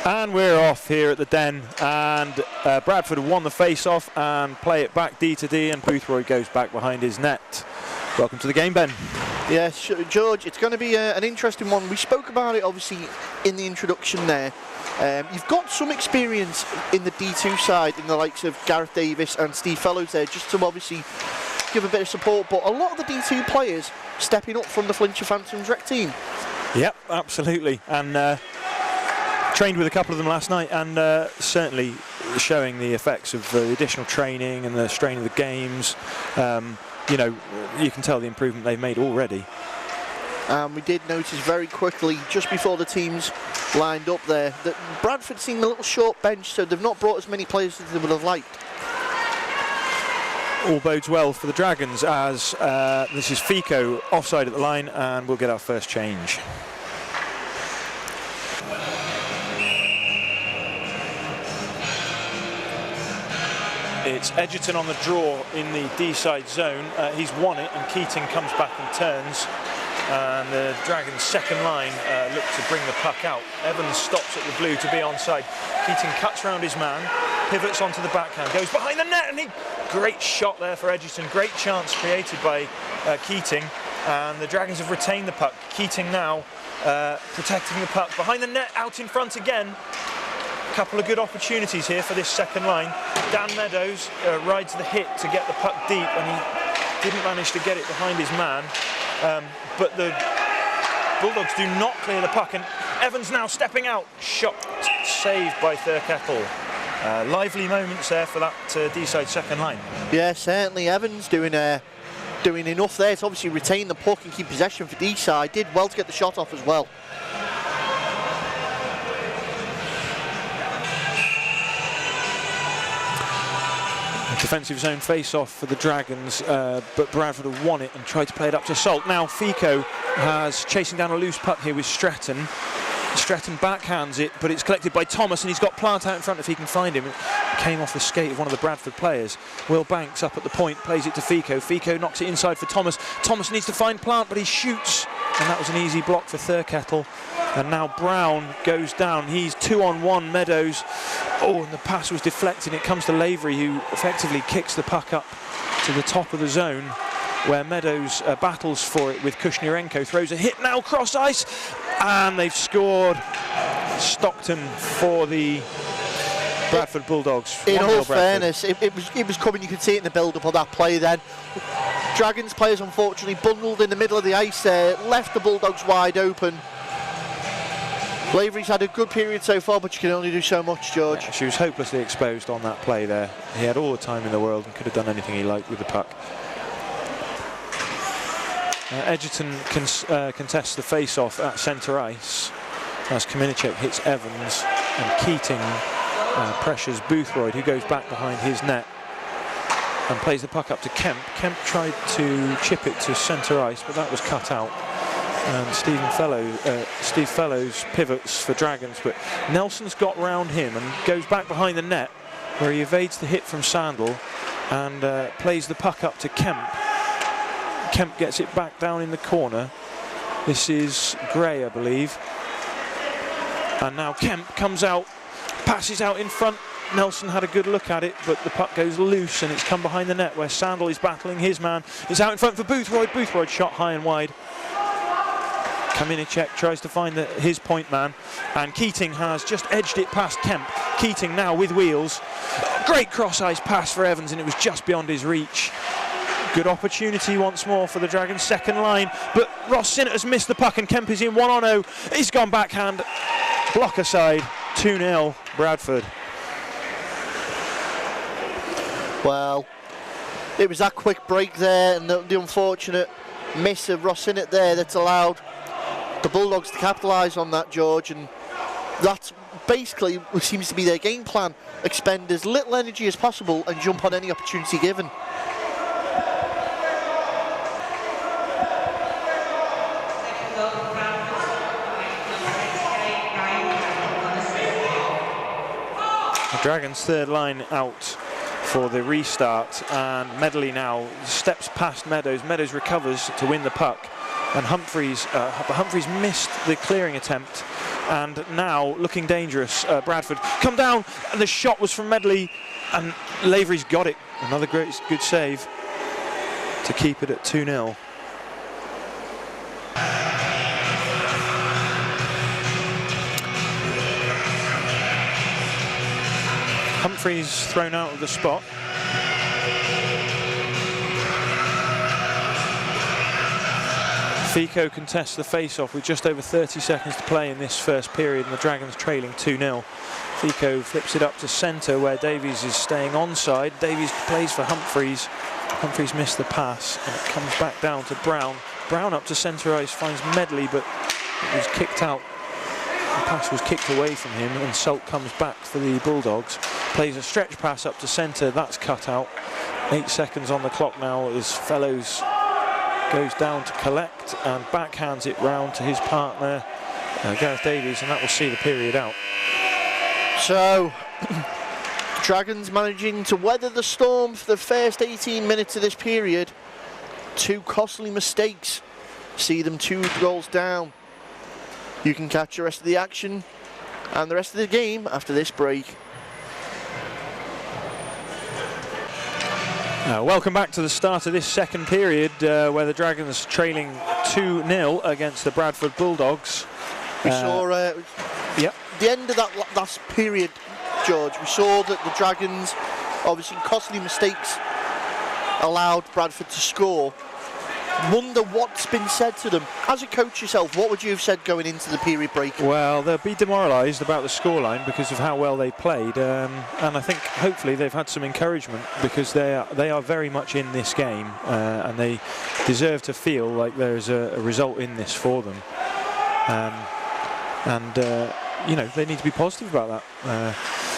And we're off here at the Den, and Bradford have won the face-off and play it back D to D, and Boothroyd goes back behind his net. Welcome to the game, Ben. Yes, George, it's going to be an interesting one. We spoke about it obviously in the introduction there. You've got some experience in the D2 side in the likes of Gareth Davis and Steve Fellows there, just to obviously give a bit of support, but a lot of the D2 players stepping up from the Flintshire Phantoms rec team. Yep, absolutely, and trained with a couple of them last night, and certainly showing the effects of the additional training and the strain of the games. You know, you can tell the improvement they've made already. We did notice very quickly, just before the teams lined up there, that Bradford seemed a little short bench, so they've not brought as many players as they would have liked. All bodes well for the Dragons, as this is Fico offside at the line, and we'll get our first change. It's Edgerton on the draw in the D-side zone. He's won it, and Keating comes back and turns. And the Dragons' second line look to bring the puck out. Evans stops at the blue to be onside. Keating cuts round his man, pivots onto the backhand, goes behind the net, and great shot there for Edgerton. Great chance created by Keating, and the Dragons have retained the puck. Keating now protecting the puck behind the net, out in front again. Couple of good opportunities here for this second line. Dan Meadows rides the hit to get the puck deep, and he didn't manage to get it behind his man. But the Bulldogs do not clear the puck, and Evans now stepping out. Shot saved by Thurkettle. Lively moments there for that D-side second line. Yeah, certainly Evans doing enough there to obviously retain the puck and keep possession for D-side. Did well to get the shot off as well. Defensive zone face-off for the Dragons, but Bradford have won it and tried to play it up to Salt. Now Fico has chasing down a loose puck here with Stretton. Stretton backhands it, but it's collected by Thomas, and he's got Plant out in front if he can find him. It came off the skate of one of the Bradford players. Will Banks up at the point, plays it to Fico. Fico knocks it inside for Thomas. Thomas needs to find Plant, but he shoots, and that was an easy block for Thurkettle. And now Brown goes down. He's 2-on-1, Meadows. Oh, and the pass was deflected. It comes to Lavery, who effectively kicks the puck up to the top of the zone, where Meadows battles for it with Kushnierenko. Throws a hit now, cross ice, and they've scored. Stockton for the Bradford Bulldogs. In all fairness, it was coming. You could see it in the build-up of that play then. Dragons players unfortunately bundled in the middle of the ice there, left the Bulldogs wide open. Lavery's had a good period so far, but you can only do so much, George. Yeah, she was hopelessly exposed on that play there. He had all the time in the world and could have done anything he liked with the puck. Edgerton contests the face-off at centre ice as Kaminicek hits Evans, and Keating pressures Boothroyd, who goes back behind his net and plays the puck up to Kemp. Kemp tried to chip it to centre ice, but that was cut out. And Steve Fellows pivots for Dragons, but Nelson's got round him and goes back behind the net, where he evades the hit from Sandel and plays the puck up to Kemp. Kemp gets it back down in the corner. This is Gray, I believe. And now Kemp comes out, passes out in front. Nelson had a good look at it, but the puck goes loose, and it's come behind the net, where Sandel is battling his man. It's out in front for Boothroyd. Boothroyd shot high and wide. Kaminicek tries to find his point man, and Keating has just edged it past Kemp. Keating now with wheels. Great cross-ice pass for Evans, and it was just beyond his reach. Good opportunity once more for the Dragons' second line, but Ross Sinnott has missed the puck, and Kemp is in 1-on-0. He's gone backhand. Block aside, 2-0 Bradford. Well, it was that quick break there, and the unfortunate miss of Ross Sinnott there that's allowed the Bulldogs to capitalise on that, George, and that's basically what seems to be their game plan. Expend as little energy as possible and jump on any opportunity given. The Dragons' third line out for the restart, and Medley now steps past Meadows. Meadows recovers to win the puck, and Humphreys missed the clearing attempt, and now looking dangerous. Bradford come down, and the shot was from Medley, and Lavery's got it. Another good save to keep it at 2-0. Humphreys thrown out of the spot. Fico contests the face-off with just over 30 seconds to play in this first period, and the Dragons trailing 2-0. Fico flips it up to centre where Davies is staying onside. Davies plays for Humphreys. Humphreys missed the pass, and it comes back down to Brown. Brown up to centre ice, finds Medley, but it was kicked out. The pass was kicked away from him, and Salt comes back for the Bulldogs. Plays a stretch pass up to centre, that's cut out. 8 seconds on the clock now as Fellows goes down to collect and backhands it round to his partner, Gareth Davies, and that will see the period out. So, Dragons managing to weather the storm for the first 18 minutes of this period. 2 costly mistakes see them 2 goals down. You can catch the rest of the action and the rest of the game after this break. Welcome back to the start of this second period, where the Dragons trailing 2-0 against the Bradford Bulldogs. We saw the end of that last period, George. We saw that the Dragons, obviously costly mistakes, allowed Bradford to score. Wonder what's been said to them. As a coach yourself, what would you have said going into the period break? Well, they'll be demoralised about the scoreline because of how well they played, and I think hopefully they've had some encouragement because they are very much in this game, and they deserve to feel like there's a result in this for them. You know, they need to be positive about that.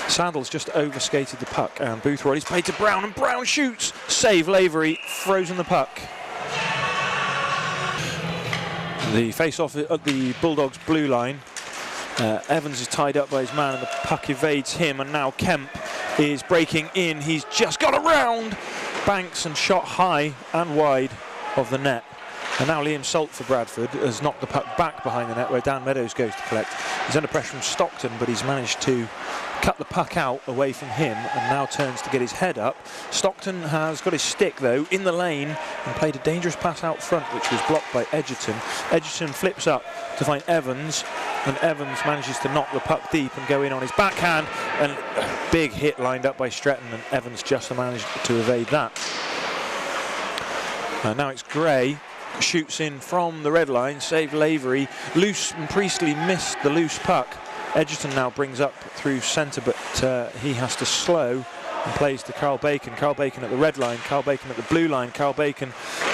Sandals just overskated the puck, and Boothroyd is played to Brown, and Brown shoots. Save Lavery, frozen the puck. The face-off at the Bulldogs' blue line. Evans is tied up by his man, and the puck evades him, and now Kemp is breaking in. He's just got around Banks and shot high and wide of the net. And now Liam Salt for Bradford has knocked the puck back behind the net where Dan Meadows goes to collect. He's under pressure from Stockton, but he's managed to cut the puck out away from him and now turns to get his head up. Stockton has got his stick though in the lane and played a dangerous pass out front, which was blocked by Edgerton. Edgerton flips up to find Evans, and Evans manages to knock the puck deep and go in on his backhand, and a big hit lined up by Stretton, and Evans just managed to evade that. Now it's Gray, shoots in from the red line, saved Lavery, loose, and Priestley missed the loose puck. Edgerton now brings up through centre, but he has to slow and plays to Carl Bacon. Carl Bacon at the red line, Carl Bacon at the blue line. Carl Bacon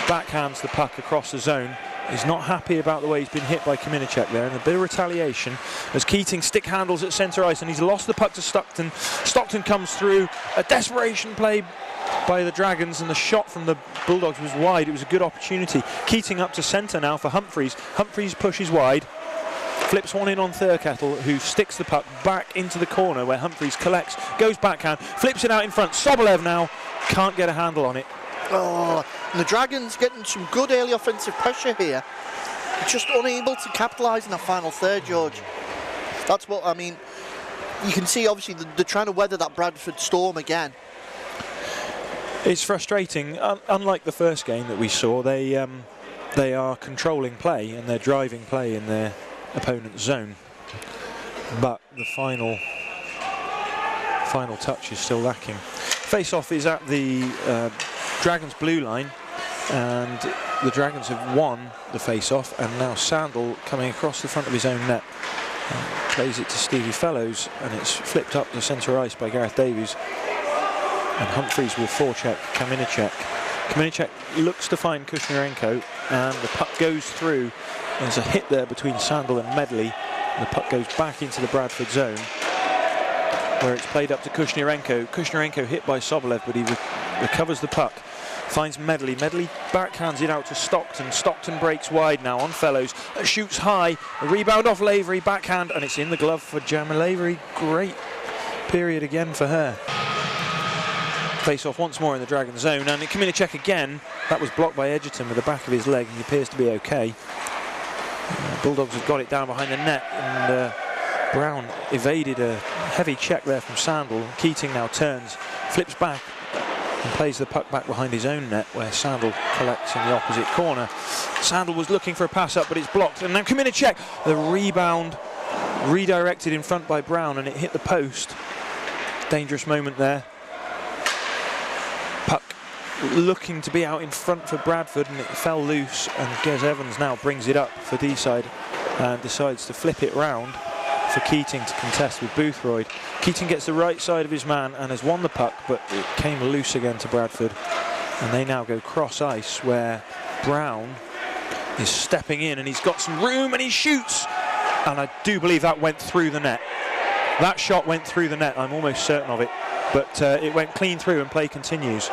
backhands the puck across the zone. He's not happy about the way he's been hit by Kaminicek there, and a bit of retaliation as Keating stick handles at centre ice, and he's lost the puck to Stockton. Stockton comes through, a desperation play by the Dragons, and the shot from the Bulldogs was wide. It was a good opportunity. Keating up to centre now for Humphreys. Humphreys pushes wide, flips one in on Thurkettle, who sticks the puck back into the corner where Humphreys collects, goes backhand, flips it out in front. Sobolev now can't get a handle on it. Oh, and the Dragons getting some good early offensive pressure here. Just unable to capitalise in that final third, George. That's what I mean. You can see obviously they're trying to weather that Bradford storm again. It's frustrating. Unlike the first game that we saw, they are controlling play and they're driving play in their opponent's zone, but the final touch is still lacking. Face-off is at the Dragons' blue line, and the Dragons have won the face-off, and now Sandal coming across the front of his own net plays it to Stevie Fellows, and it's flipped up to centre ice by Gareth Davies, and Humphreys will forecheck Kaminicek. Kaminicek looks to find Kushnierenko, and the puck goes through. There's a hit there between Sandal and Medley, and the puck goes back into the Bradford zone, where it's played up to Kushnierenko. Kushnierenko hit by Sobolev, but he recovers the puck, finds Medley. Medley backhands it out to Stockton. Stockton breaks wide now on Fellows, shoots high, a rebound off Lavery, backhand, and it's in the glove for Gemma Lavery. Great period again for her. Face off once more in the Dragon zone, and Kaminicek again. That was blocked by Edgerton with the back of his leg, and he appears to be okay. Bulldogs have got it down behind the net, and Brown evaded a heavy check there from Sandal. Keating now turns, flips back and plays the puck back behind his own net, where Sandal collects in the opposite corner. Sandal was looking for a pass up, but it's blocked, and now Kaminicek, the rebound redirected in front by Brown, and it hit the post. Dangerous moment there. Puck looking to be out in front for Bradford, and it fell loose, and Gez Evans now brings it up for D-side and decides to flip it round for Keating to contest with Boothroyd. Keating gets the right side of his man and has won the puck, but it came loose again to Bradford, and they now go cross ice, where Brown is stepping in and he's got some room and he shoots, and I do believe that went through the net. That shot went through the net, I'm almost certain of it, but it went clean through and play continues.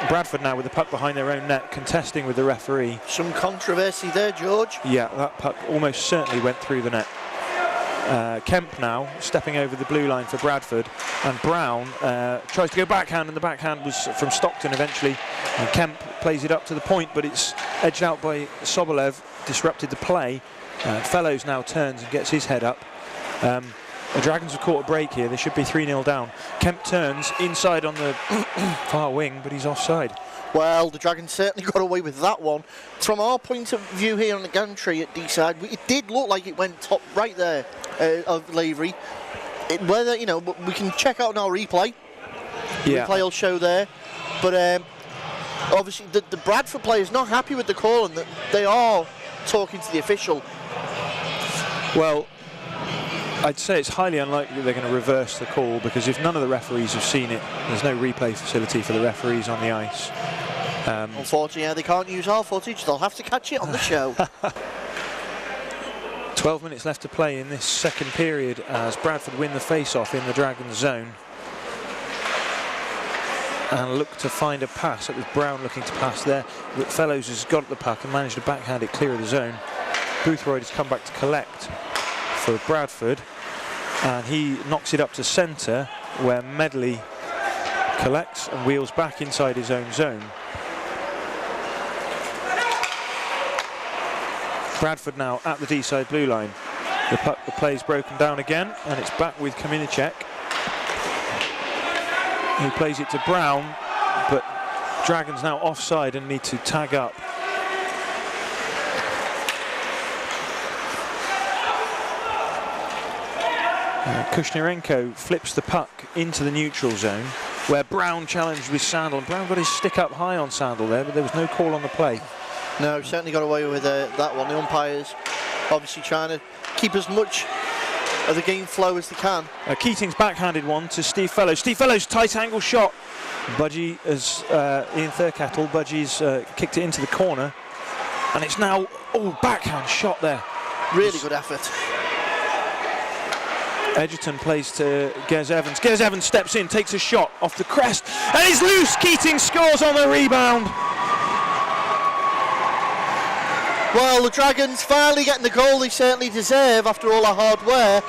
Bradford now with the puck behind their own net, contesting with the referee. Some controversy there, George. Yeah, that puck almost certainly went through the net. Kemp now stepping over the blue line for Bradford, and Brown tries to go backhand, and the backhand was from Stockton eventually, and Kemp plays it up to the point, but it's edged out by Sobolev, disrupted the play. Fellows now turns and gets his head up. The Dragons have caught a break here. They should be 3-0 down. Kemp turns inside on the far wing, but he's offside. Well, the Dragons certainly got away with that one. From our point of view here on the gantry at D-side, it did look like it went top right there of Lavery. Whether, you know, we can check out on our replay. Yeah. Replay will show there. But obviously the Bradford player is not happy with the call, and that they are talking to the official. Well, I'd say it's highly unlikely that they're going to reverse the call, because if none of the referees have seen it, there's no replay facility for the referees on the ice. Unfortunately, yeah, they can't use our footage. They'll have to catch it on the show. 12 minutes left to play in this second period as Bradford win the face-off in the Dragons zone and look to find a pass. It was Brown looking to pass there, but Fellows has got the puck and managed to backhand it clear of the zone. Boothroyd has come back to collect for Bradford, and he knocks it up to centre, where Medley collects and wheels back inside his own zone. Bradford now at the D-side blue line. The play's broken down again, and it's back with Kaminicek. He plays it to Brown, but Dragons now offside and need to tag up. Kushnirenko flips the puck into the neutral zone, where Brown challenged with Sandal, and Brown got his stick up high on Sandal there, but there was no call on the play. No, certainly got away with that one. The umpires obviously trying to keep as much of the game flow as they can. Keating's backhanded one to Steve Fellows. Steve Fellows, tight angle shot. Budgie has, Ian Thurkettle, Budgie's kicked it into the corner, and it's now, backhand shot there. Really good effort. Edgerton plays to Gez Evans. Gez Evans steps in, takes a shot off the crest, and he's loose. Keating scores on the rebound. Well, the Dragons finally getting the goal they certainly deserve after all our hard work.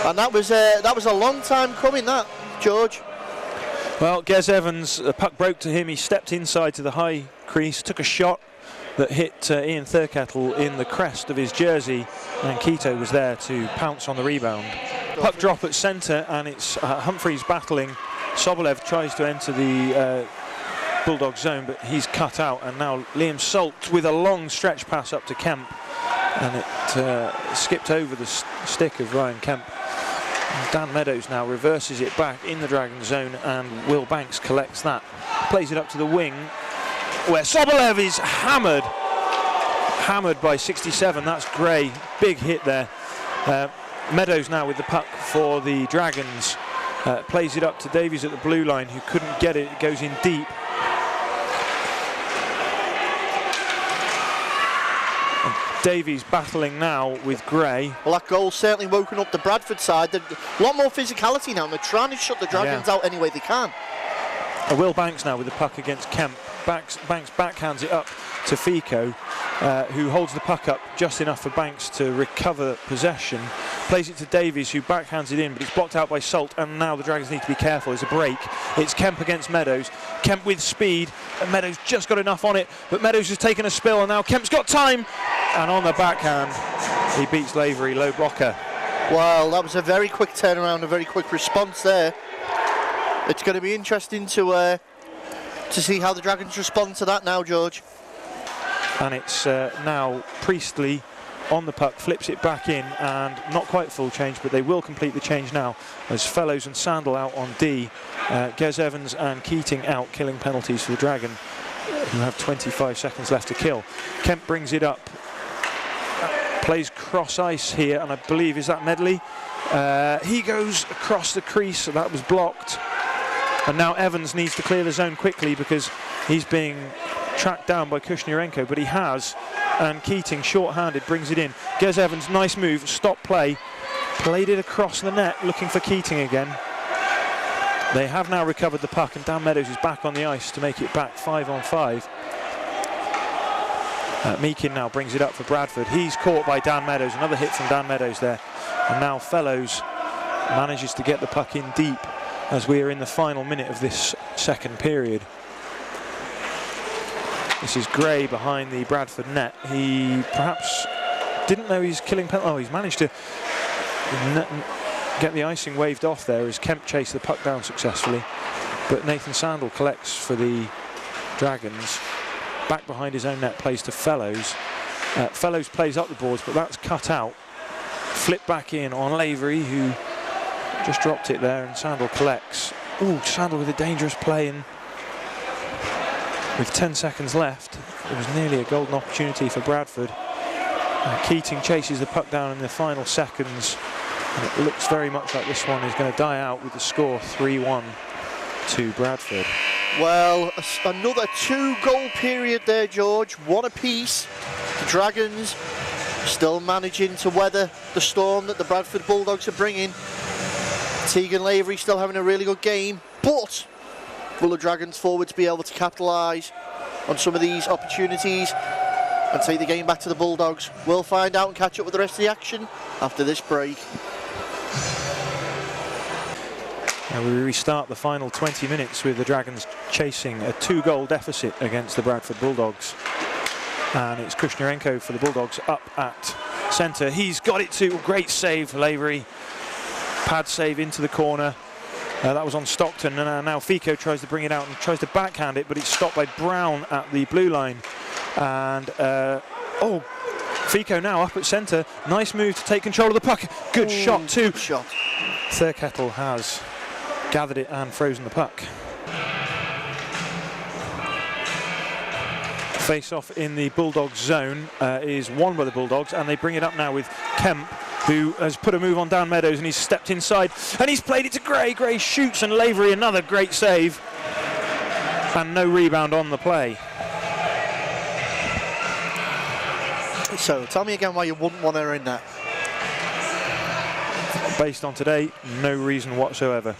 And that was a long time coming, that, George. Well, Gez Evans, the puck broke to him. He stepped inside to the high crease, took a shot that hit Ian Thurkettle in the crest of his jersey, and Keto was there to pounce on the rebound. Puck drop at centre, and it's Humphreys battling. Sobolev tries to enter the Bulldog zone, but he's cut out, and now Liam Salt with a long stretch pass up to Kemp, and it skipped over the stick of Ryan Kemp. And Dan Meadows now reverses it back in the Dragon zone, and Will Banks collects that, plays it up to the wing, where Sobolev is hammered by 67. That's Gray, big hit there. Meadows now with the puck for the Dragons, plays it up to Davies at the blue line, who couldn't get it. It goes in deep. And Davies battling now with Gray. Well, that goal certainly woken up the Bradford side. There's a lot more physicality now, and they're trying to shut the Dragons out any way they can. Will Banks now with the puck against Kemp. Banks backhands it up to Fico, who holds the puck up just enough for Banks to recover possession. Plays it to Davies, who backhands it in, but it's blocked out by Salt, and now the Dragons need to be careful. There's a break. It's Kemp against Meadows. Kemp with speed, and Meadows just got enough on it, but Meadows has taken a spill, and now Kemp's got time. and on the backhand, he beats Lavery, low blocker. Well, that was a very quick turnaround, a very quick response there. It's going to be interesting to see how the Dragons respond to that now, George. And it's now Priestley on the puck, flips it back in, and not quite full change, but they will complete the change now as Fellows and Sandel out on D. Gez Evans and Keating out, killing penalties for the Dragon, who have 25 seconds left to kill. Kemp brings it up, plays cross ice here, and I believe, is that Medley? He goes across the crease, so that was blocked. And now Evans needs to clear the zone quickly because he's being tracked down by Kushnierenko, but he has. And Keating, short-handed, brings it in. Gez Evans, nice move, stop play. Played it across the net, looking for Keating again. They have now recovered the puck, and Dan Meadows is back on the ice to make it back 5-on-5. Meakin now brings it up for Bradford. He's caught by Dan Meadows, another hit from Dan Meadows there. And now Fellows manages to get the puck in deep as we are in the final minute of this second period. This is Gray behind the Bradford net. He perhaps didn't know he's killing penalty. Oh, he's managed to get the icing waved off there as Kemp chased the puck down successfully. But Nathan Sandel collects for the Dragons. Back behind his own net, plays to Fellows. Fellows plays up the boards, but that's cut out. Flip back in on Lavery, who just dropped it there, and Sandel collects. Ooh, Sandel with a dangerous play, and with 10 seconds left, it was nearly a golden opportunity for Bradford. Keating chases the puck down in the final seconds, and it looks very much like this one is going to die out with the score 3-1 to Bradford. Well, another 2-goal period there, George. One apiece. The Dragons still managing to weather the storm that the Bradford Bulldogs are bringing. Tegan Lavery still having a really good game, but will the Dragons forwards be able to capitalise on some of these opportunities and take the game back to the Bulldogs? We'll find out and catch up with the rest of the action after this break. Now we restart the final 20 minutes with the Dragons chasing a 2-goal deficit against the Bradford Bulldogs. And it's Kushnierenko for the Bulldogs up at centre. He's got it too. Great save for Lavery. Pad save into the corner. That was on Stockton, and now Fico tries to bring it out and tries to backhand it, but it's stopped by Brown at the blue line. And Fico now up at centre. Nice move to take control of the puck. Good shot too. Shot. Thurkettle has gathered it and frozen the puck. Face-off in the Bulldogs zone is won by the Bulldogs, and they bring it up now with Kemp, who has put a move on Dan Meadows, and he's stepped inside and he's played it to Gray. Gray shoots, and Lavery another great save, and no rebound on the play. So tell me again why you wouldn't want her in that. Based on today, no reason whatsoever.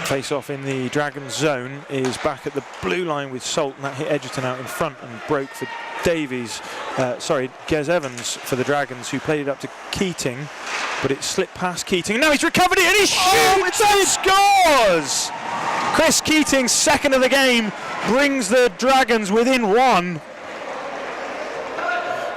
Face off in the Dragons zone is back at the blue line with Salt, and that hit Edgerton out in front and broke for Gez Evans for the Dragons, who played it up to Keating, but it slipped past Keating. Now he's recovered it and he shoots and scores! Chris Keating's second of the game brings the Dragons within 1.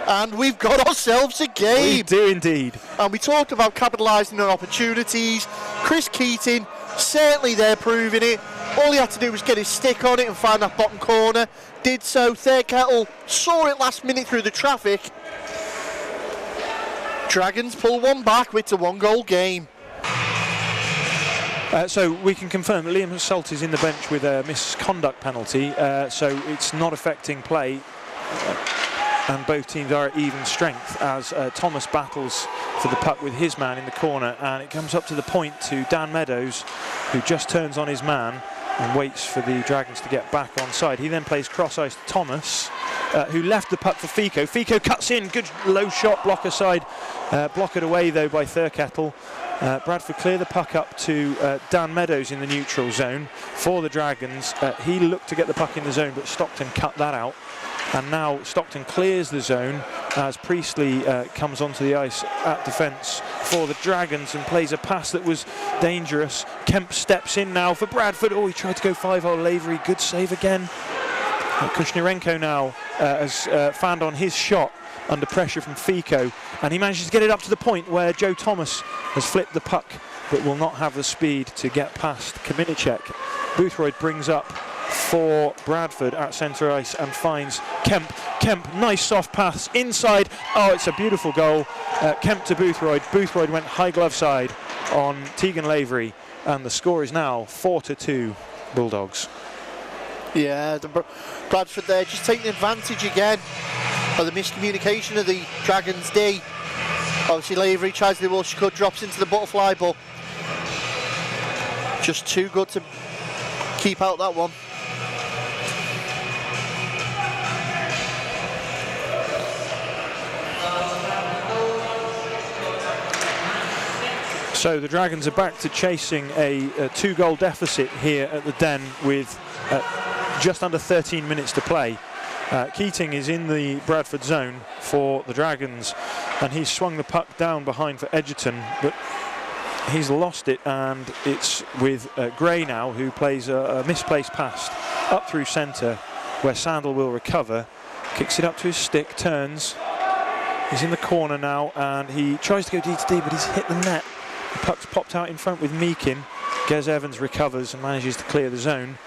And we've got ourselves a game. We do indeed. And we talked about capitalising on opportunities. Chris Keating, certainly there proving it. All he had to do was get his stick on it and find that bottom corner. Did so. Thurkettle saw it last minute through the traffic. Dragons pull one back. It's a 1-goal game. So we can confirm that Liam Salt is in the bench with a misconduct penalty, so it's not affecting play. And both teams are at even strength as Thomas battles for the puck with his man in the corner, and it comes up to the point to Dan Meadows, who just turns on his man and waits for the Dragons to get back on side. He then plays cross ice to Thomas, who left the puck for Fico. Fico cuts in, good low shot, blocker side, blocked away though by Thurkettle. Bradford clear the puck up to Dan Meadows in the neutral zone for the Dragons. He looked to get the puck in the zone, but Stockton cut that out. And now Stockton clears the zone as Priestley comes onto the ice at defence for the Dragons and plays a pass that was dangerous. Kemp steps in now for Bradford. Oh, he tried to go 5-hole. Lavery, good save again. Kushnirenko now has found on his shot under pressure from Fico, and he manages to get it up to the point where Joe Thomas has flipped the puck but will not have the speed to get past Kaminicek. Boothroyd brings up for Bradford at centre ice and finds Kemp. Kemp, nice soft pass inside. Oh, it's a beautiful goal. Kemp to Boothroyd. Boothroyd went high glove side on Tegan Lavery, and the score is now 4-2 Bulldogs. Yeah, Bradford there just taking advantage again of the miscommunication of the Dragons' D. Obviously Lavery tries to do all she could, drops into the butterfly, but just too good to keep out that one. So the Dragons are back to chasing a 2-goal deficit here at the Den with just under 13 minutes to play. Keating is in the Bradford zone for the Dragons, and he's swung the puck down behind for Edgerton, but he's lost it, and it's with Gray now, who plays a misplaced pass up through centre where Sandel will recover, kicks it up to his stick, turns, he's in the corner now, and he tries to go D to D, but he's hit the net. The puck's popped out in front with Meakin. Gez Evans recovers and manages to clear the zone.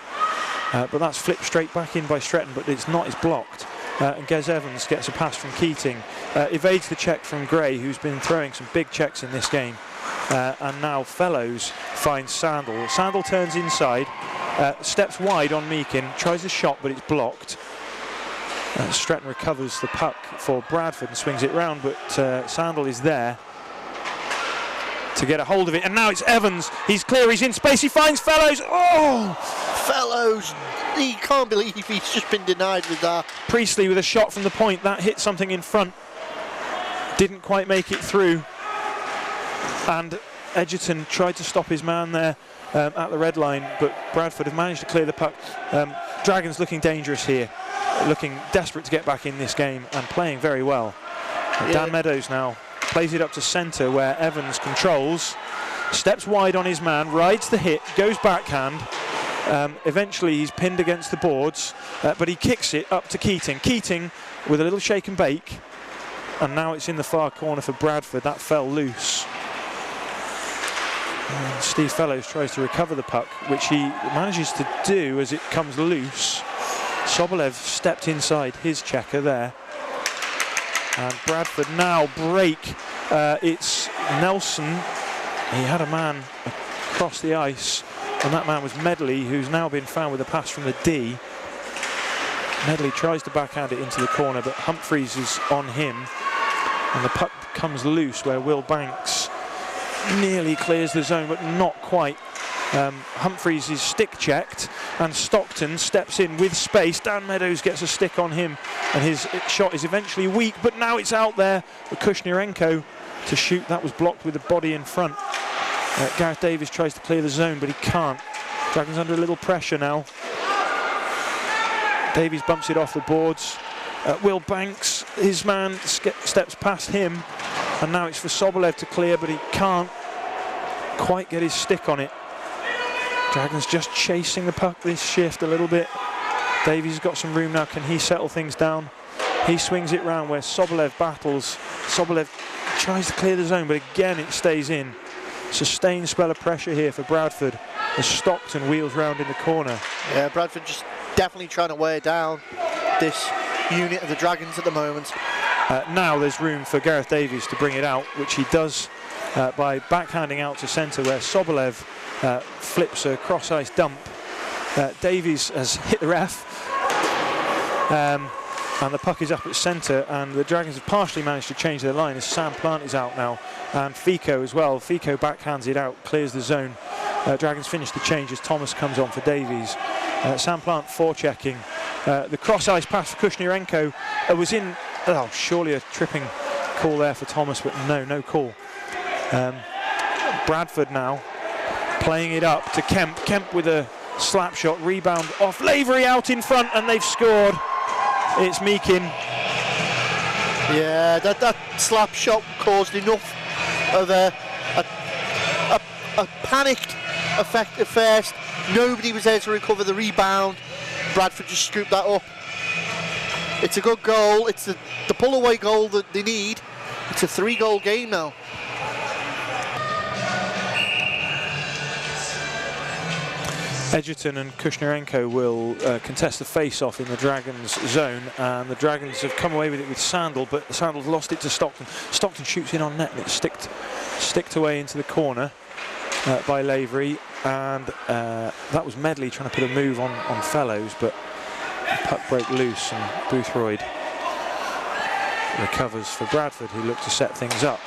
But that's flipped straight back in by Stretton, but it's not, it's blocked. And Gez Evans gets a pass from Keating, evades the check from Gray, who's been throwing some big checks in this game. And now Fellows finds Sandel. Sandel turns inside, steps wide on Meakin, tries a shot, but it's blocked. Stretton recovers the puck for Bradford and swings it round, but Sandel is there to get a hold of it, and now it's Evans. He's clear, he's in space, he finds Fellows. Oh! Fellows, he can't believe he's just been denied with that. Priestley with a shot from the point, that hit something in front. Didn't quite make it through. And Edgerton tried to stop his man there at the red line, but Bradford have managed to clear the puck. Dragons looking dangerous here, looking desperate to get back in this game and playing very well. Yeah. Dan Meadows now plays it up to centre where Evans controls, steps wide on his man, rides the hit, goes backhand. Eventually he's pinned against the boards, but he kicks it up to Keating. Keating with a little shake and bake, and now it's in the far corner for Bradford. That fell loose. And Steve Fellows tries to recover the puck, which he manages to do as it comes loose. Sobolev stepped inside his checker there. And Bradford now break. It's Nelson. He had a man across the ice, and that man was Medley, who's now been found with a pass from the D. Medley tries to backhand it into the corner, but Humphreys is on him, and the puck comes loose where Will Banks nearly clears the zone, but not quite. Humphreys is stick checked, and Stockton steps in with space. Dan Meadows gets a stick on him, and his shot is eventually weak, but now it's out there for Kushnirenko to shoot. That was blocked with the body in front. Gareth Davies tries to clear the zone, but he can't. Dragons under a little pressure now. Davies bumps it off the boards. Will Banks, his man, steps past him, and now it's for Sobolev to clear, but he can't quite get his stick on it. Dragons just chasing the puck this shift a little bit. Davies has got some room now. Can he settle things down? He swings it round where Sobolev battles. Sobolev tries to clear the zone, but again it stays in. Sustained spell of pressure here for Bradford as Stockton wheels round in the corner. Yeah, Bradford just definitely trying to wear down this unit of the Dragons at the moment. Now there's room for Gareth Davies to bring it out, which he does by backhanding out to centre where Sobolev flips a cross-ice dump. Davies has hit the ref, and the puck is up at centre, and the Dragons have partially managed to change their line as Sam Plant is out now, and Fico as well. Fico backhands it out, clears the zone. Dragons finish the change as Thomas comes on for Davies. Sam Plant forechecking. The cross-ice pass for Kushnirenko was in, surely a tripping call there for Thomas, but no call. Bradford now playing it up to Kemp. Kemp with a slap shot, rebound off Lavery out in front, and they've scored. It's Meakin. Yeah, that slap shot caused enough of a panicked effect at first. Nobody was there to recover the rebound. Bradford just scooped that up It's a good goal. It's the pull-away goal that they need. It's a 3-goal game now. Edgerton and Kushnirenko will contest the face-off in the Dragons' zone, and the Dragons have come away with it with Sandel, but Sandel's lost it to Stockton. Stockton shoots in on net, and it's sticked away into the corner by Lavery, and that was Medley trying to put a move on Fellows, but the puck broke loose, and Boothroyd recovers for Bradford, who look to set things up.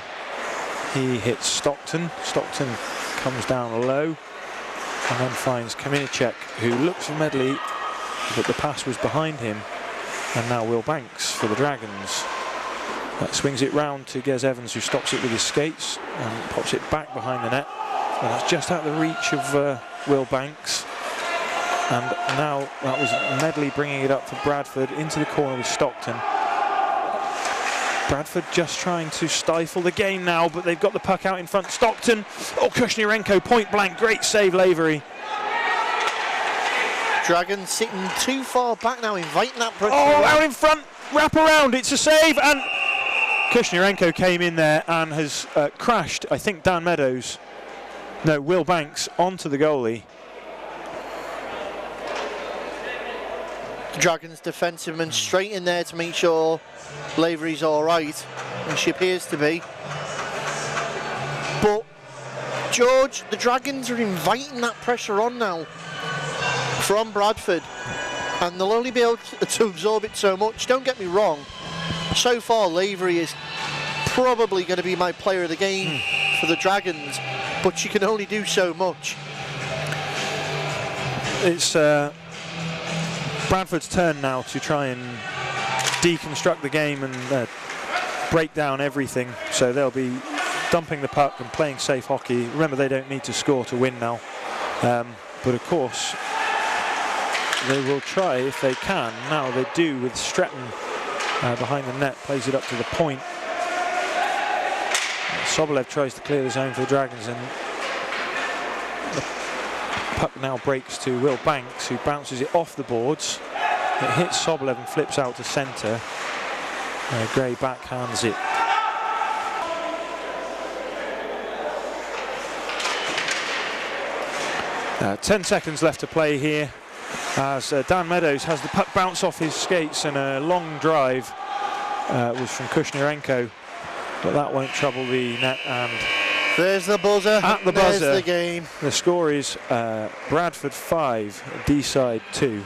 He hits Stockton. Stockton comes down low, and then finds Kaminicek, who looks for Medley, but the pass was behind him. And now Will Banks for the Dragons. Swings it round to Gez Evans, who stops it with his skates and pops it back behind the net. And that's just out of the reach of Will Banks. And now that was Medley bringing it up for Bradford into the corner with Stockton. Bradford just trying to stifle the game now, but they've got the puck out in front. Stockton, Kushnirenko, point blank, great save, Lavery. Dragons sitting too far back now, inviting that pressure. Out in front, wrap around, it's a save, and Kushnirenko came in there and has crashed, I think, Will Banks onto the goalie. Dragons defensive man straight in there to make sure Lavery's all right, and she appears to be. But George, the Dragons are inviting that pressure on now from Bradford, and they'll only be able to absorb it so much. Don't get me wrong, so far Lavery is probably going to be my player of the game for the Dragons, but she can only do so much. It's Bradford's turn now to try and deconstruct the game and break down everything. So they'll be dumping the puck and playing safe hockey. Remember, they don't need to score to win now. But of course, they will try if they can. Now they do with Stretton behind the net, plays it up to the point. Sobolev tries to clear the zone for the Dragons, and the puck now breaks to Will Banks, who bounces it off the boards. It hits Sobolev and flips out to centre. Gray backhands it. Uh, 10 seconds left to play here, as Dan Meadows has the puck bounce off his skates, and a long drive was from Kushnirenko, but that won't trouble the net, and there's the buzzer. At the buzzer, there's the game. The score is Bradford 5, D-side 2.